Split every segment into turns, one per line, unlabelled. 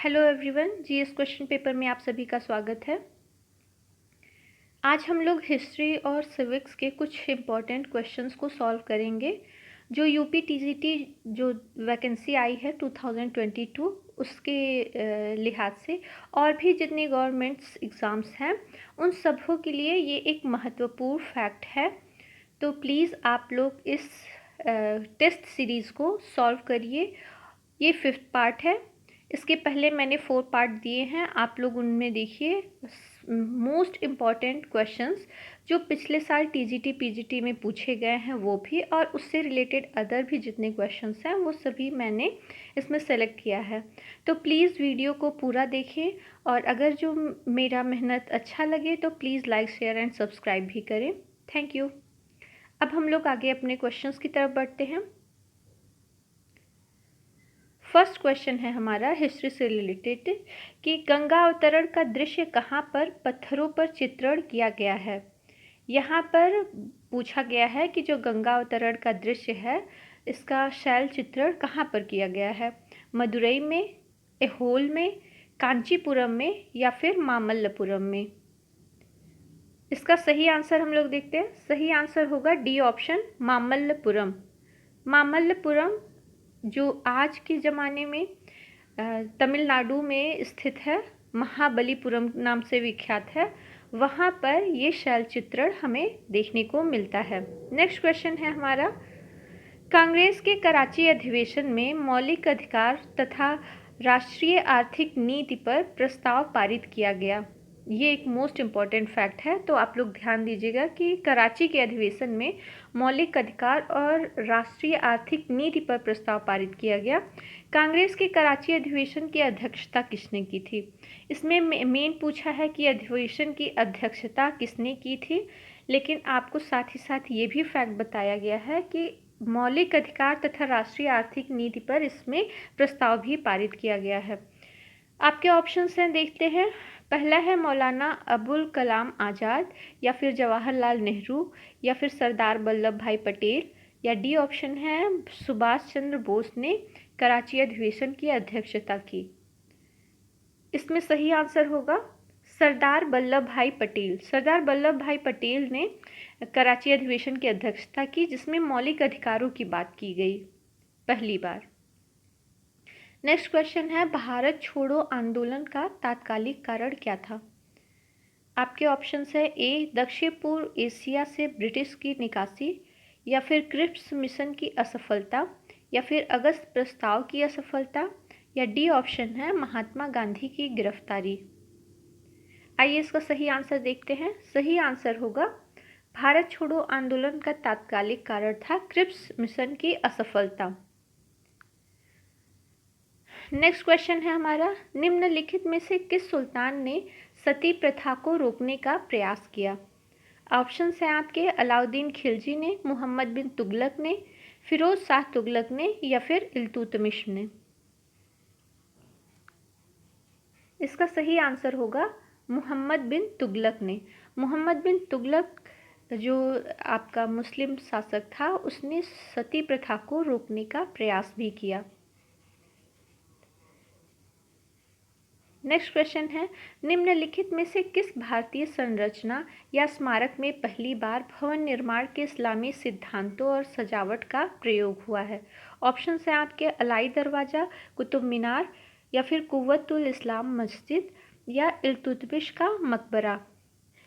Hello everyone, GS question paper में आप सभी का स्वागत है। आज हम लोग हिस्ट्री और सिविक्स के कुछ इम्पॉर्टेंट क्वेश्चंस को सॉल्व करेंगे जो यूपी टीजीटी जो वैकेंसी आई है 2022 उसके लिहाज से, और भी जितने गवर्नमेंट्स एग्ज़ाम्स हैं उन सबों के लिए ये एक महत्वपूर्ण फैक्ट है। तो प्लीज़ आप लोग इस टेस्ट सीरीज़ को सॉल्व करिए। ये 5th पार्ट है। इसके पहले मैंने 4 पार्ट दिए हैं, आप लोग उनमें देखिए मोस्ट इम्पॉर्टेंट क्वेश्चंस जो पिछले साल टीजीटी पीजीटी में पूछे गए हैं वो भी, और उससे रिलेटेड अदर भी जितने क्वेश्चंस हैं वो सभी मैंने इसमें सेलेक्ट किया है। तो प्लीज़ वीडियो को पूरा देखें, और अगर जो मेरा मेहनत अच्छा लगे तो please like share and subscribe भी करें। Thank you. अब हम लोग आगे अपने क्वेश्चंस की तरफ बढ़ते हैं। फर्स्ट क्वेश्चन है हमारा हिस्ट्री से रिलेटेड कि गंगा अवतरण का दृश्य कहाँ पर पत्थरों पर चित्रण किया गया है। यहाँ पर पूछा गया है कि जो गंगा अवतरण का दृश्य है इसका शैल चित्रण कहाँ पर किया गया है। मदुरई में, ऐहोल में, कांचीपुरम में या फिर मामल्लपुरम में। इसका सही आंसर हम लोग देखते हैं। सही आंसर होगा डी ऑप्शन, मामल्लपुरम। मामल्लपुरम जो आज के ज़माने में तमिलनाडु में स्थित है, महाबलीपुरम नाम से विख्यात है, वहाँ पर ये शैल चित्रण हमें देखने को मिलता है। नेक्स्ट क्वेश्चन है हमारा, कांग्रेस के कराची अधिवेशन में मौलिक अधिकार तथा राष्ट्रीय आर्थिक नीति पर प्रस्ताव पारित किया गया। ये एक मोस्ट इम्पॉर्टेंट फैक्ट है, तो आप लोग ध्यान दीजिएगा कि कराची के अधिवेशन में मौलिक अधिकार और राष्ट्रीय आर्थिक नीति पर प्रस्ताव पारित किया गया। कांग्रेस के कराची अधिवेशन की अध्यक्षता किसने की थी। इसमें मेन पूछा है कि अधिवेशन की अध्यक्षता किसने की थी, लेकिन आपको साथ ही साथ ये भी फैक्ट बताया गया है कि मौलिक अधिकार तथा राष्ट्रीय आर्थिक नीति पर इसमें प्रस्ताव भी पारित किया गया है। आपके ऑप्शंस हैं, देखते हैं। पहला है मौलाना अबुल कलाम आज़ाद, या फिर जवाहरलाल नेहरू, या फिर सरदार वल्लभ भाई पटेल, या डी ऑप्शन है सुभाष चंद्र बोस ने कराची अधिवेशन की अध्यक्षता की। इसमें सही आंसर होगा सरदार वल्लभ भाई पटेल। सरदार वल्लभ भाई पटेल ने कराची अधिवेशन की अध्यक्षता की, जिसमें मौलिक अधिकारों की बात की गई पहली बार। नेक्स्ट क्वेश्चन है, भारत छोड़ो आंदोलन का तात्कालिक कारण क्या था। आपके ऑप्शंस है ए दक्षिण पूर्व एशिया से ब्रिटिश की निकासी, या फिर क्रिप्स मिशन की असफलता, या फिर अगस्त प्रस्ताव की असफलता, या डी ऑप्शन है महात्मा गांधी की गिरफ्तारी। आइए इसका सही आंसर देखते हैं। सही आंसर होगा भारत छोड़ो आंदोलन का तात्कालिक कारण था क्रिप्स मिशन की असफलता। नेक्स्ट क्वेश्चन है हमारा, निम्नलिखित में से किस सुल्तान ने सती प्रथा को रोकने का प्रयास किया। ऑप्शंस हैं आपके, अलाउद्दीन खिलजी ने, मोहम्मद बिन तुगलक ने, फिरोज शाह तुगलक ने, या फिर इल्तुतमिश ने। इसका सही आंसर होगा मोहम्मद बिन तुगलक ने। मोहम्मद बिन तुगलक जो आपका मुस्लिम शासक था, उसने सती प्रथा को रोकने का प्रयास भी किया। नेक्स्ट क्वेश्चन है, निम्नलिखित में से किस भारतीय संरचना या स्मारक में पहली बार भवन निर्माण के इस्लामी सिद्धांतों और सजावट का प्रयोग हुआ है। ऑप्शन हैं आपके, अलाई दरवाज़ा, कुतुब मीनार, या फिर कुव्वतुल इस्लाम मस्जिद, या इल्तुतमिश का मकबरा।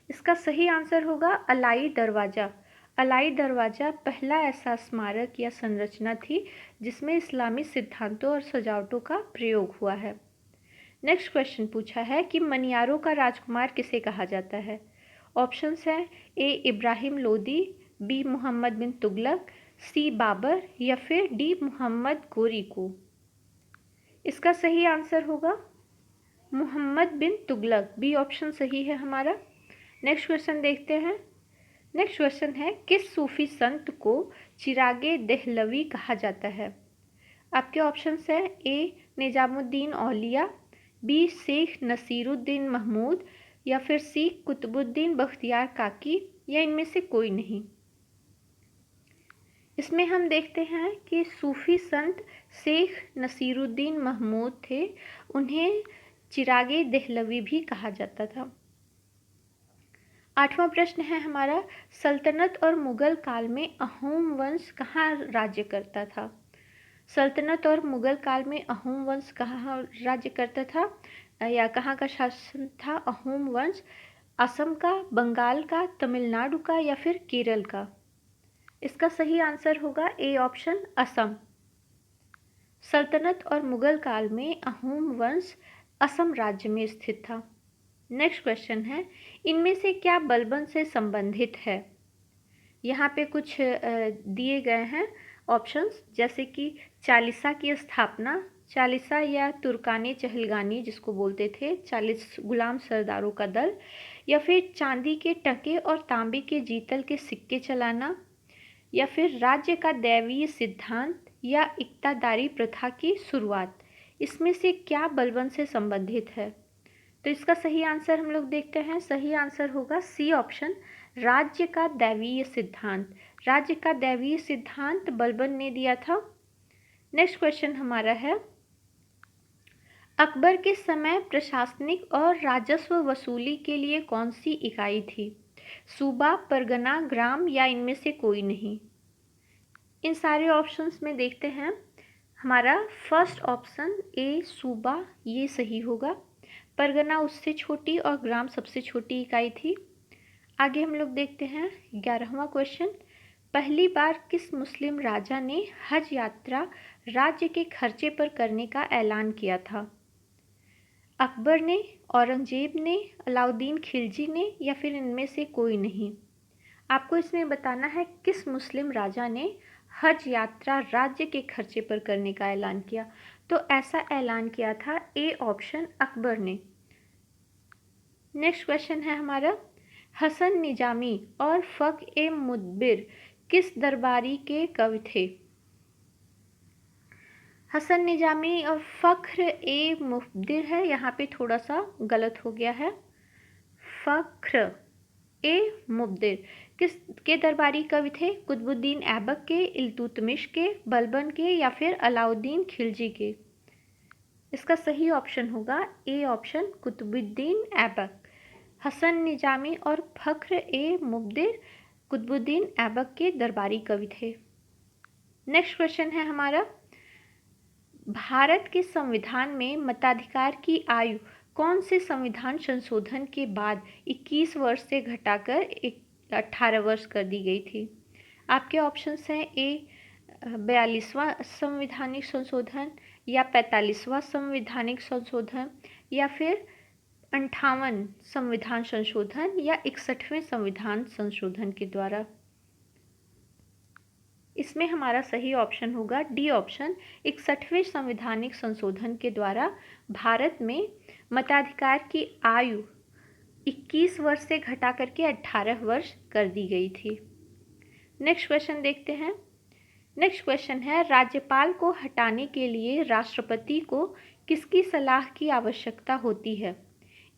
इसका सही आंसर होगा अलाई दरवाज़ा। अलाई दरवाज़ा पहला ऐसा स्मारक या संरचना थी जिसमें इस्लामी सिद्धांतों और सजावटों का प्रयोग हुआ है। नेक्स्ट क्वेश्चन पूछा है कि मनियारों का राजकुमार किसे कहा जाता है। ऑप्शंस हैं ए इब्राहिम लोदी, बी मोहम्मद बिन तुगलक, सी बाबर, या फिर डी मोहम्मद गोरी को। इसका सही आंसर होगा मोहम्मद बिन तुगलक, बी ऑप्शन सही है हमारा। नेक्स्ट क्वेश्चन देखते हैं। नेक्स्ट क्वेश्चन है, किस सूफी संत को चिरागे देहलवी कहा जाता है। आपके ऑप्शंस हैं ए निजामुद्दीन औलिया, बी शेख नसीरुद्दीन महमूद, या फिर सी कुतुबुद्दीन बख्तियार काकी, या इनमें से कोई नहीं। इसमें हम देखते हैं कि सूफी संत शेख नसीरुद्दीन महमूद थे, उन्हें चिरागे देहलवी भी कहा जाता था। 8वां प्रश्न है हमारा, सल्तनत और मुगल काल में अहोम वंश कहाँ राज्य करता था? सल्तनत और मुगल काल में अहोम वंश कहाँ राज्य करता था या कहाँ का शासन था अहोम वंश? असम का, बंगाल का, तमिलनाडु का या फिर केरल का? इसका सही आंसर होगा ए ऑप्शन, असम। सल्तनत और मुगल काल में अहोम वंश असम राज्य में स्थित था। नेक्स्ट क्वेश्चन है, इनमें से क्या बलबन से संबंधित है? यहाँ पे कुछ दिए गए हैं ऑप्शंस, जैसे कि चालीसा की स्थापना, चालीसा या तुर्कानी चहलगानी जिसको बोलते थे, 40 गुलाम सरदारों का दल, या फिर चांदी के टके और तांबे के जीतल के सिक्के चलाना, या फिर राज्य का दैवीय सिद्धांत या इक्तादारी प्रथा की शुरुआत। इसमें से क्या बलबन से संबंधित है? तो इसका सही आंसर हम लोग देखते हैं। सही आंसर होगा सी ऑप्शन, राज्य का दैवीय सिद्धांत। राज्य का दैवीय सिद्धांत बलबन ने दिया था। नेक्स्ट क्वेश्चन हमारा है, अकबर के समय प्रशासनिक और राजस्व वसूली के लिए कौन सी इकाई थी? सूबा, परगना, ग्राम या इनमें से कोई नहीं? इन सारे ऑप्शंस में देखते हैं, हमारा फर्स्ट ऑप्शन ए सूबा ये सही होगा। परगना उससे छोटी और ग्राम सबसे छोटी इकाई थी। आगे हम लोग देखते हैं 11वां क्वेश्चन, पहली बार किस मुस्लिम राजा ने हज यात्रा राज्य के खर्चे पर करने का ऐलान किया था? अकबर ने, औरंगजेब ने, अलाउद्दीन खिलजी ने या फिर इनमें से कोई नहीं? आपको इसमें बताना है किस मुस्लिम राजा ने हज यात्रा राज्य के खर्चे पर करने का ऐलान किया। तो ऐसा ऐलान किया था ए ऑप्शन, अकबर ने। नेक्स्ट क्वेश्चन है हमारा, हसन निजामी और फख्र ए मुदबिर किस दरबारी के कवि थे? हसन निजामी और फख्र ए मुदबिर है, यहाँ पे थोड़ा सा गलत हो गया है। फख्र ए मुबदिर किस के दरबारी कवि थे? कुतुबुद्दीन ऐबक के, इल्तुतमिश के, बलबन के या फिर अलाउद्दीन खिलजी के? इसका सही ऑप्शन होगा ए ऑप्शन, कुतुबुद्दीन ऐबक। हसन निजामी और फख्र ए मुबदिर कुतुबुद्दीन ऐबक के दरबारी कवि थे। नेक्स्ट क्वेश्चन है हमारा, भारत के संविधान में मताधिकार की आयु कौन से संविधान संशोधन के बाद 21 वर्ष से घटाकर 18 वर्ष कर दी गई थी? आपके ऑप्शंस हैं ए 42वां संविधानिक संशोधन या 45वां संवैधानिक संशोधन या फिर 58 संविधान संशोधन या 61वें संविधान संशोधन के द्वारा। इसमें हमारा सही ऑप्शन होगा डी ऑप्शन, 61वें संवैधानिक संशोधन के द्वारा भारत में मताधिकार की आयु 21 वर्ष से घटा करके 18 वर्ष कर दी गई थी। नेक्स्ट क्वेश्चन देखते हैं। नेक्स्ट क्वेश्चन है, राज्यपाल को हटाने के लिए राष्ट्रपति को किसकी सलाह की आवश्यकता होती है?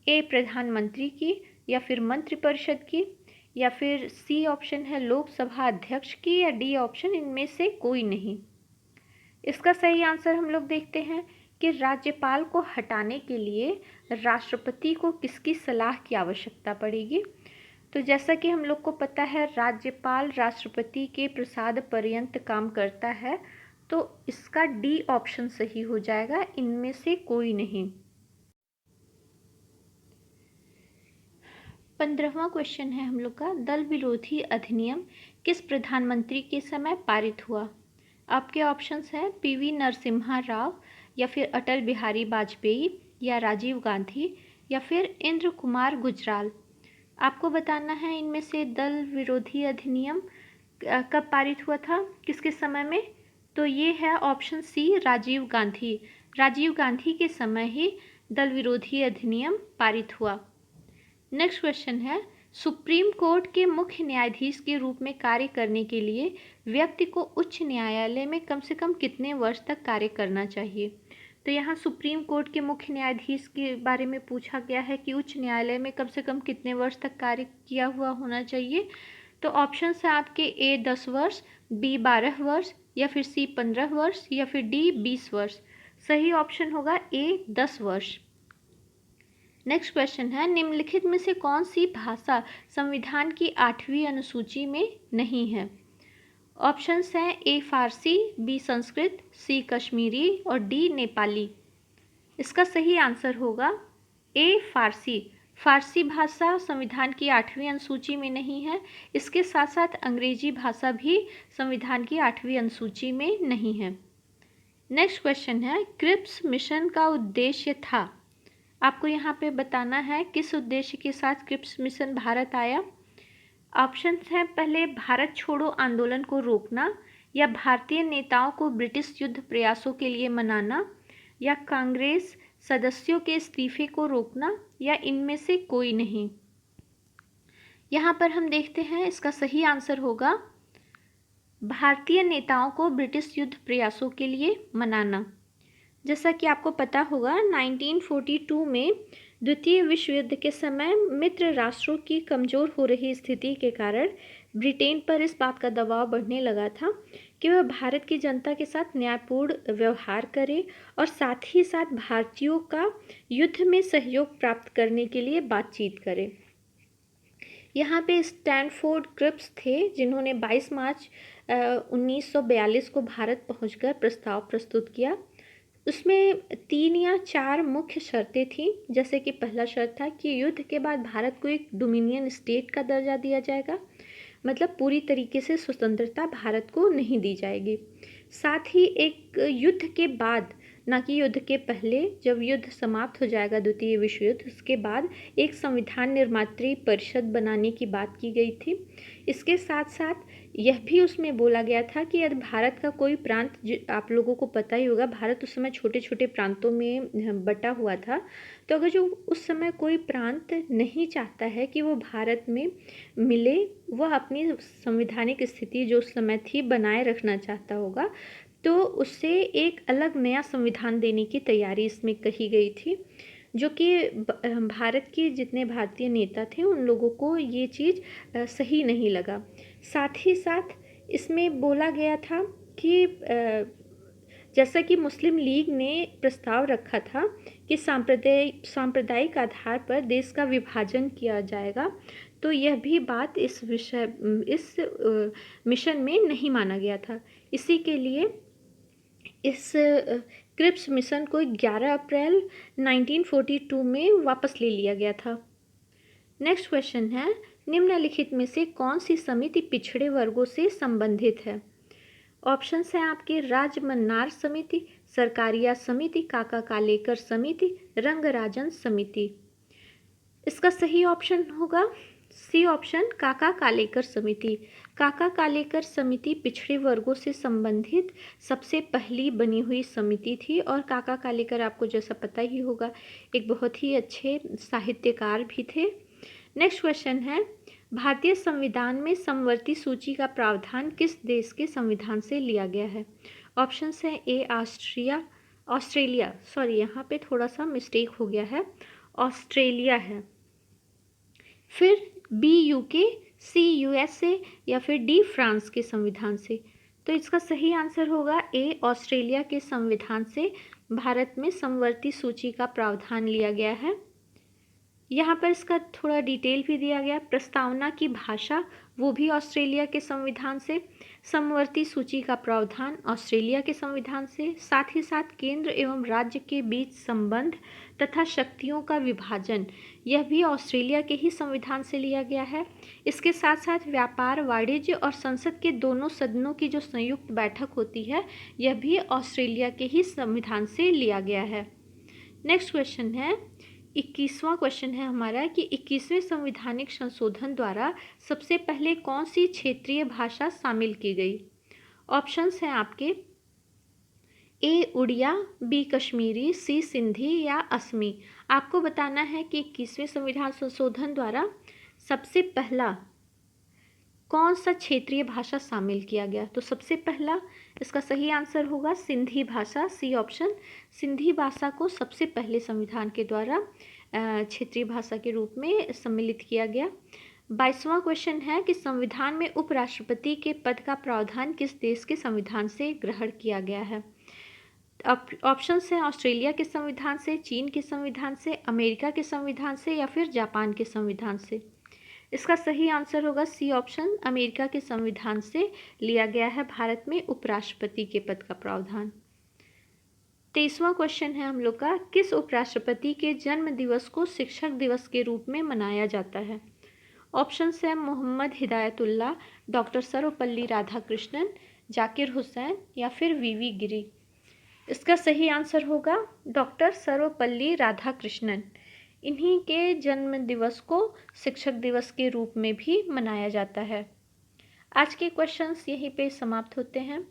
ए प्रधानमंत्री की या फिर मंत्रिपरिषद की या फिर सी ऑप्शन है लोकसभा अध्यक्ष की या डी ऑप्शन इनमें से कोई नहीं? इसका सही आंसर हम लोग देखते हैं कि राज्यपाल को हटाने के लिए राष्ट्रपति को किसकी सलाह की आवश्यकता पड़ेगी। तो जैसा कि हम लोग को पता है राज्यपाल राष्ट्रपति के प्रसाद पर्यंत काम करता है, तो इसका डी ऑप्शन सही हो जाएगा, इनमें से कोई नहीं। 15वां क्वेश्चन है हम लोग का, दल विरोधी अधिनियम किस प्रधानमंत्री के समय पारित हुआ? आपके ऑप्शंस हैं पीवी नरसिम्हा राव या फिर अटल बिहारी वाजपेयी या राजीव गांधी या फिर इंद्र कुमार गुजराल। आपको बताना है इनमें से दल विरोधी अधिनियम कब पारित हुआ था, किसके समय में? तो ये है ऑप्शन सी, राजीव गांधी। राजीव गांधी के समय ही दल विरोधी अधिनियम पारित हुआ। नेक्स्ट क्वेश्चन है, सुप्रीम कोर्ट के मुख्य न्यायाधीश के रूप में कार्य करने के लिए व्यक्ति को उच्च न्यायालय में कम से कम कितने वर्ष तक कार्य करना चाहिए? तो यहाँ सुप्रीम कोर्ट के मुख्य न्यायाधीश के बारे में पूछा गया है कि उच्च न्यायालय में कम से कम कितने वर्ष तक कार्य किया हुआ होना चाहिए। तो ऑप्शन है आपके ए 10 वर्ष, बी 12 वर्ष, या फिर सी 15 वर्ष, या फिर डी 20 वर्ष। सही ऑप्शन होगा ए 10 वर्ष। नेक्स्ट क्वेश्चन है, निम्नलिखित में से कौन सी भाषा संविधान की 8वीं अनुसूची में नहीं है? ऑप्शंस हैं ए फारसी, बी संस्कृत, सी कश्मीरी और डी नेपाली। इसका सही आंसर होगा ए फारसी। फारसी भाषा संविधान की 8वीं अनुसूची में नहीं है। इसके साथ साथ अंग्रेजी भाषा भी संविधान की 8वीं अनुसूची में नहीं है। नेक्स्ट क्वेश्चन है, क्रिप्स मिशन का उद्देश्य था। आपको यहाँ पे बताना है किस उद्देश्य के साथ क्रिप्स मिशन भारत आया। ऑप्शंस हैं, पहले भारत छोड़ो आंदोलन को रोकना, या भारतीय नेताओं को ब्रिटिश युद्ध प्रयासों के लिए मनाना, या कांग्रेस सदस्यों के इस्तीफे को रोकना, या इनमें से कोई नहीं। यहाँ पर हम देखते हैं इसका सही आंसर होगा भारतीय नेताओं को ब्रिटिश युद्ध प्रयासों के लिए मनाना। जैसा कि आपको पता होगा 1942 में द्वितीय विश्व युद्ध के समय मित्र राष्ट्रों की कमज़ोर हो रही स्थिति के कारण ब्रिटेन पर इस बात का दबाव बढ़ने लगा था कि वह भारत की जनता के साथ न्यायपूर्ण व्यवहार करे और साथ ही साथ भारतीयों का युद्ध में सहयोग प्राप्त करने के लिए बातचीत करे। यहाँ पे स्टैनफोर्ड क्रिप्स थे जिन्होंने 22 मार्च 1942 को भारत पहुंचकर प्रस्ताव प्रस्तुत किया। उसमें 3 या 4 मुख्य शर्तें थीं। जैसे कि पहला शर्त था कि युद्ध के बाद भारत को एक डोमिनियन स्टेट का दर्जा दिया जाएगा, मतलब पूरी तरीके से स्वतंत्रता भारत को नहीं दी जाएगी। साथ ही एक युद्ध के बाद, ना कि युद्ध के पहले, जब युद्ध समाप्त हो जाएगा द्वितीय विश्व युद्ध, उसके बाद एक संविधान निर्मात्री परिषद बनाने की बात की गई थी। इसके साथ साथ यह भी उसमें बोला गया था कि यदि भारत का कोई प्रांत, आप लोगों को पता ही होगा भारत उस समय छोटे छोटे प्रांतों में बटा हुआ था, तो अगर जो उस समय कोई प्रांत नहीं चाहता है कि वो भारत में मिले, वह अपनी संवैधानिक स्थिति जो उस समय थी बनाए रखना चाहता होगा, तो उससे एक अलग नया संविधान देने की तैयारी इसमें कही गई थी, जो कि भारत के जितने भारतीय नेता थे उन लोगों को ये चीज़ सही नहीं लगा। साथ ही साथ इसमें बोला गया था कि जैसा कि मुस्लिम लीग ने प्रस्ताव रखा था कि सांप्रदायिक आधार पर देश का विभाजन किया जाएगा, तो यह भी बात इस मिशन में नहीं माना गया था। इसी के लिए इस क्रिप्स मिशन को 11 अप्रैल 1942 में वापस ले लिया गया था। नेक्स्ट क्वेश्चन है, निम्नलिखित में से कौन सी समिति पिछड़े वर्गों से संबंधित है? ऑप्शंस हैं आपके, राजमन्नार समिति, सरकारिया समिति, काका कालेकर समिति, रंगराजन समिति। इसका सही ऑप्शन होगा सी ऑप्शन, काका कालेकर समिति। काका कालेकर समिति पिछड़े वर्गों से संबंधित सबसे पहली बनी हुई समिति थी, और काका कालेकर आपको जैसा पता ही होगा एक बहुत ही अच्छे साहित्यकार भी थे। नेक्स्ट क्वेश्चन है, भारतीय संविधान में समवर्ती सूची का प्रावधान किस देश के संविधान से लिया गया है? ऑप्शंस हैं ए ऑस्ट्रेलिया, सॉरी यहाँ पे थोड़ा सा मिस्टेक हो गया है, ऑस्ट्रेलिया है, फिर बी यूके, सी यूएसए, या फिर डी फ्रांस के संविधान से। तो इसका सही आंसर होगा ए ऑस्ट्रेलिया के संविधान से भारत में समवर्ती सूची का प्रावधान लिया गया है। यहाँ पर इसका थोड़ा डिटेल भी दिया गया। प्रस्तावना की भाषा वो भी ऑस्ट्रेलिया के संविधान से, समवर्ती सूची का प्रावधान ऑस्ट्रेलिया के संविधान से, साथ ही साथ केंद्र एवं राज्य के बीच संबंध तथा शक्तियों का विभाजन यह भी ऑस्ट्रेलिया के ही संविधान से लिया गया है। इसके साथ साथ व्यापार, वाणिज्य और संसद के दोनों सदनों की जो संयुक्त बैठक होती है यह भी ऑस्ट्रेलिया के ही संविधान से लिया गया है। नेक्स्ट क्वेश्चन है, 21वां क्वेश्चन है हमारा कि 21वें संवैधानिक संशोधन द्वारा सबसे पहले कौन सी क्षेत्रीय भाषा शामिल की गई? ऑप्शंस हैं आपके, ए उड़िया, बी कश्मीरी, सी सिंधी या असमी। आपको बताना है कि 21वें संविधान संशोधन द्वारा सबसे पहला कौन सा क्षेत्रीय भाषा शामिल किया गया। तो सबसे पहला इसका सही आंसर होगा सिंधी भाषा, सी ऑप्शन। सिंधी भाषा को सबसे पहले संविधान के द्वारा क्षेत्रीय भाषा के रूप में सम्मिलित किया गया। 22वां क्वेश्चन है कि संविधान में उपराष्ट्रपति के पद का प्रावधान किस देश के संविधान से ग्रहण किया गया है? ऑप्शंस हैं ऑस्ट्रेलिया के संविधान से, चीन के संविधान से, अमेरिका के संविधान से या फिर जापान के संविधान से। इसका सही आंसर होगा सी ऑप्शन, अमेरिका के संविधान से लिया गया है भारत में उपराष्ट्रपति के पद का प्रावधान। 23वां क्वेश्चन है हम लोग का, किस उपराष्ट्रपति के जन्म दिवस को शिक्षक दिवस के रूप में मनाया जाता है? ऑप्शंस हैं मोहम्मद हिदायतुल्लाह, डॉक्टर सर्वपल्ली राधाकृष्णन, जाकिर हुसैन या फिर वीवी गिरी। इसका सही आंसर होगा डॉक्टर सर्वपल्ली राधाकृष्णन। इन्हीं के जन्म दिवस को शिक्षक दिवस के रूप में भी मनाया जाता है। आज के क्वेश्चंस यहीं पे समाप्त होते हैं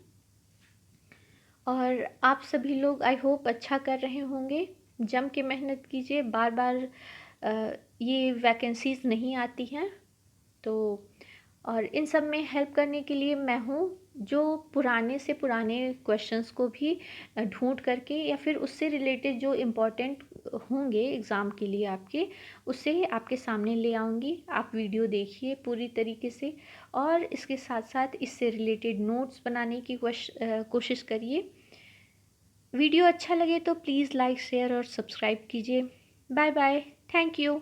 और आप सभी लोग आई होप अच्छा कर रहे होंगे। जम के मेहनत कीजिए, बार बार ये वैकेंसीज़ नहीं आती हैं तो, और इन सब में हेल्प करने के लिए मैं हूँ, जो पुराने से पुराने क्वेश्चंस को भी ढूंढ करके या फिर उससे रिलेटेड जो इम्पोर्टेंट होंगे एग्ज़ाम के लिए आपके, उससे आपके सामने ले आऊँगी। आप वीडियो देखिए पूरी तरीके से और इसके साथ साथ इससे रिलेटेड नोट्स बनाने की कोशिश करिए। वीडियो अच्छा लगे तो प्लीज़ लाइक, शेयर और सब्सक्राइब कीजिए। Bye bye, thank you.